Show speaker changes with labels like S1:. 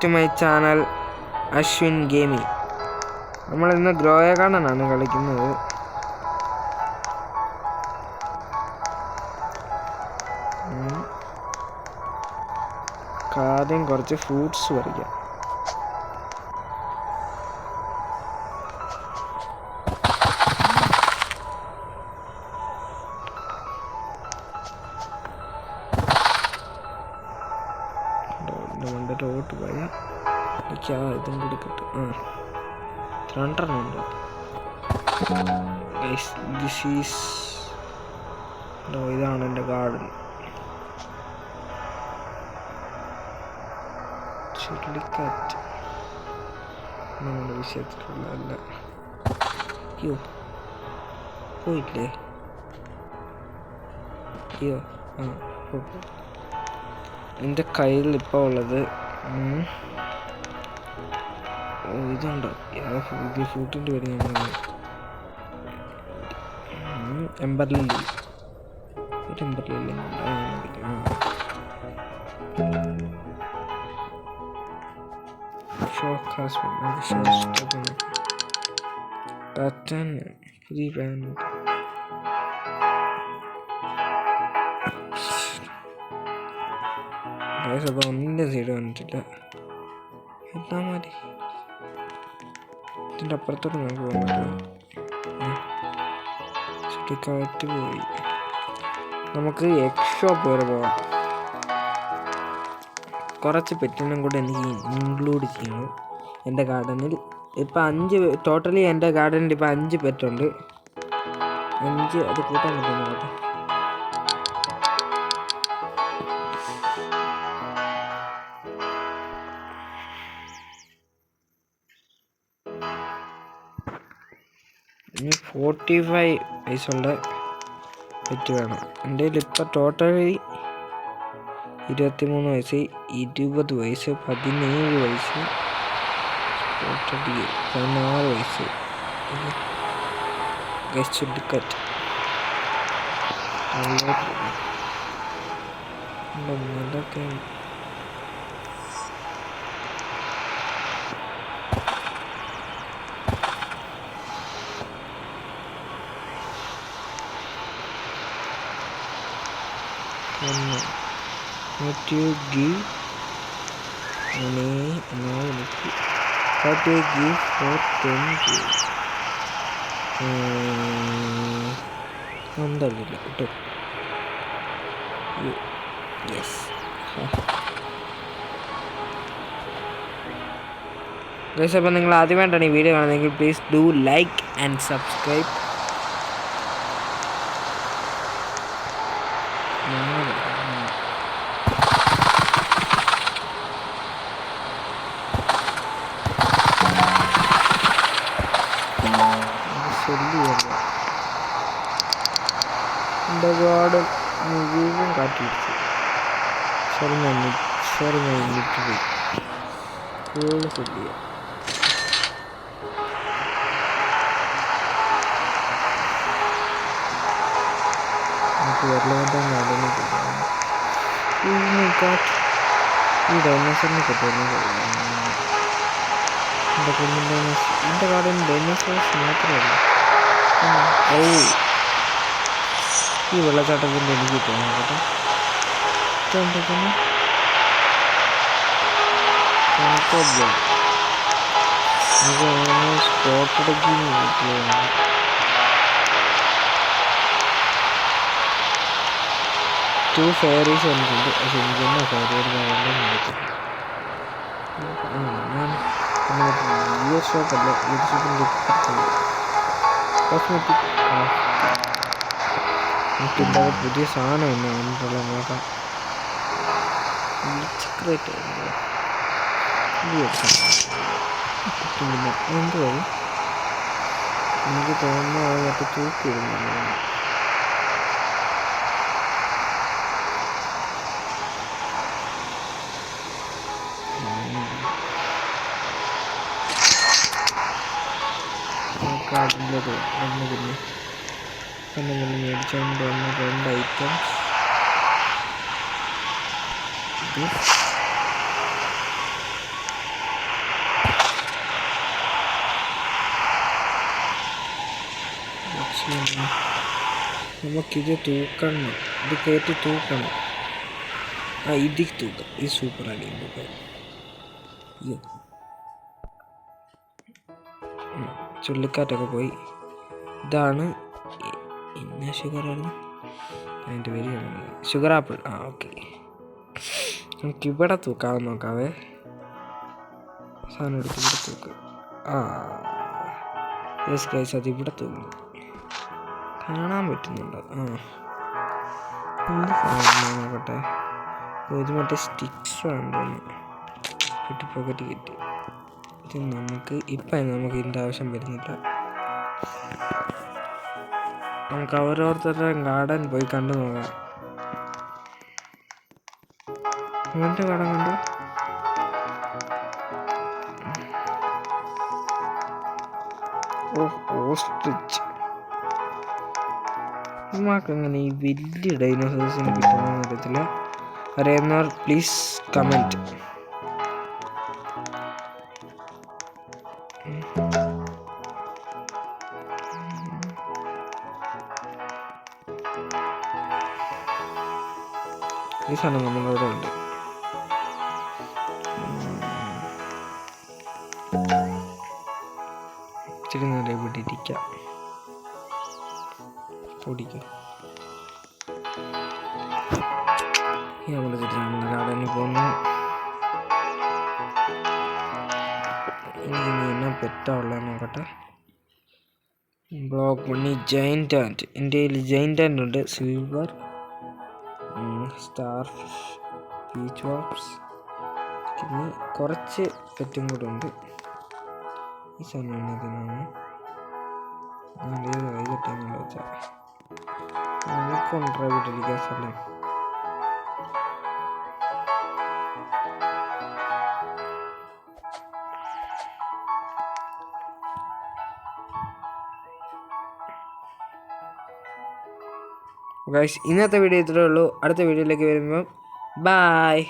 S1: To my channel Ashwin gaming. നമ്മളിന്ന് grow a ഗാർഡനാണ് കളിക്കുന്നത്. ആദ്യം കുറച്ച് ഫ്രൂട്ട്സ് പറിക്കാം. മണ്ടോട്ട് പോയാൽ എനിക്ക് ഇതും കൂടി കിട്ടും. രണ്ടെണ്ണമുണ്ട്. ഇതാണ് എൻ്റെ ഗാർഡൻ. ചുരുളിക്കാറ്റ് നമ്മുടെ വിഷയത്തിലുള്ളതല്ല. അയ്യോ പോയില്ലേ? അയ്യോ എൻ്റെ കയ്യിൽ ഇപ്പോൾ ഉള്ളത് ഇതുണ്ടോ? ഇത് ഫ്രൂട്ടിൻ്റെ പേര് എംബർലില്ലി. എംബർലില്ലി അപ്പോൾ ഒന്നിൻ്റെ സൈഡ് വന്നിട്ടില്ല. എന്നാ മതി. ഇതിൻ്റെ അപ്പുറത്തോട്ട് നമുക്ക് പോകാൻ പറ്റുമോ? ചുറ്റിക്കാറ്റ് പോയി. നമുക്ക് എഗ് ഷോപ്പ് വരെ പോകാം. കുറച്ച് പെറ്റിനും കൂടെ എനിക്ക് ഇൻക്ലൂഡ് ചെയ്യണം എൻ്റെ ഗാർഡനിൽ. ഇപ്പം 5 ടോട്ടലി എൻ്റെ ഗാർഡനിൽ ഇപ്പം 5 പെറ്റുണ്ട്. 5 അത് കൂട്ടാൻ പറ്റുന്നു കേട്ടോ. ഇനി 45 വയസ്സുള്ള പെറ്റ് വേണം. എൻ്റെ കയ്യിൽ ഇപ്പം ടോട്ടലി 23 വയസ്സ്, 20 വയസ്സ്, 17 വയസ്സ്, 16 വയസ്സ്. ചുട്ടിക്കറ്റ് ഇതൊക്കെ what you give what you give for 10 days ഒന്നല്ല കേട്ടോ. യെസ് ഗൈസ്, അപ്പോൾ നിങ്ങൾ ആദ്യമായിട്ടാണ് ഈ വീഡിയോ കാണുന്നതെങ്കിൽ please do like and subscribe. എൻ്റെ ഗാർഡൻ മുഴുവൻ കാട്ടിടിച്ചു. ഞാൻ എന്നിട്ട് പോയി ഫുള്ള് ശല്യ. നമുക്ക് വെള്ളവെട്ടാൻ ഗാർഡനിൽ പോകാം. ഈ ഡൈനോസറിനെ പറ്റുന്ന എൻ്റെ കുഞ്ഞിൻ്റെ ഡൈനോസർ. എൻ്റെ ഗാർഡനിൽ ഡൈനോസേഴ്സ് മാത്രമല്ല. ഈ വെള്ളച്ചാട്ടത്തിൻ്റെ എനിക്ക് തോന്നുന്നു കേട്ടോ. സ്പോട്ടടക്കി ടു ഫെയറീസ് വന്നിട്ടുണ്ട്. പക്ഷെ എനിക്കൊന്നും ഫെയറിയുടെ കാര്യം ഞാൻ ഇയർ ഷോപ്പല്ല, ഇയർ ഷോപ്പിൻ്റെ കോസ്മെറ്റിക് എനിക്കുണ്ടായ പുതിയ സാധനം എന്ന് വന്നിട്ടുള്ള നോക്കാം. സീക്രട്ട് എന്തുവായി എനിക്ക് തോന്നുന്നു. അത് മറ്റേ തൂക്കിയിടുന്നു. അതിൻ്റെ പിന്നെ മേടിച്ചുകൊണ്ട് വന്ന 2 ഐറ്റംസ്. നമുക്കിത് തൂക്കണം, ഇത് കയറ്റി തൂക്കണം. ഇതിൽ തൂക്കാം, ഇത് സൂപ്പറാണ്. ചുള്ളിക്കാറ്റൊക്കെ പോയി. ഇതാണ് എന്നാ ഷുഗറാണ് അതിൻ്റെ പേര്, ഷുഗർ ആപ്പിൾ. ഓക്കെ, നമുക്കിവിടെ തൂക്കാതെ നോക്കാവേ. സാധനം എടുത്ത് ഇവിടെ തൂക്ക്. യെസ് ഗൈസ്, അത് ഇവിടെ തൂക്കും. കാണാൻ പറ്റുന്നുണ്ടോ? എന്ത് സാധനം നോക്കട്ടെ. ഇത് മറ്റേ സ്റ്റിക്സ് വേണ്ടോന്ന് കിട്ടി, പോക്കറ്റ് കിട്ടി. ഇത് നമുക്ക് ഇതിൻ്റെ ആവശ്യം വരുന്നില്ല. നമുക്ക് ഓരോരുത്തരുടെ ഗാർഡൻ പോയി കണ്ടു നോക്കാം. ഇവൻ്റെ ഗാർഡൻ കണ്ടു. ഓസ്ട്രിച്ച്. നമുക്കങ്ങനെ ഈ വലിയ ഡൈനോസേഴ്സിന് കിട്ടുമെന്ന് അറിയത്തില്ല. അറിയുന്നവർ പ്ലീസ് കമൻറ്റ്. ഈ സാധനം നമ്മളവിടെ ഉണ്ട്. ഇച്ചിരി നേരം ഇവിടെ ഇരിക്കാം, പൊടിക്കാം. നമ്മൾ ഗാർഡനിൽ പോകുന്നു. ഇനി എന്നാ പെറ്റുള്ള നോക്കട്ടെ. Black bunny, giant ant. എൻ്റെ കയ്യിൽ ജൈൻ്റ് ആൻഡ് ഉണ്ട്, silver starfish, beach wasps, പിന്നെ കുറച്ച് പെറ്റും കൂടെ ഉണ്ട്. ഈ സാധനം ഇതിനാണ് നല്ല ടൈമിൽ വെച്ചാൽ കൊണ്ടുപോയിട്ടിരിക്കുക സ്ഥലം. ഗൈസ്, ഇന്നത്തെ വീഡിയോ ഇത്രയേ ഉള്ളൂ. അടുത്ത വീഡിയോയിലേക്ക് വരുമ്പോൾ ബൈ.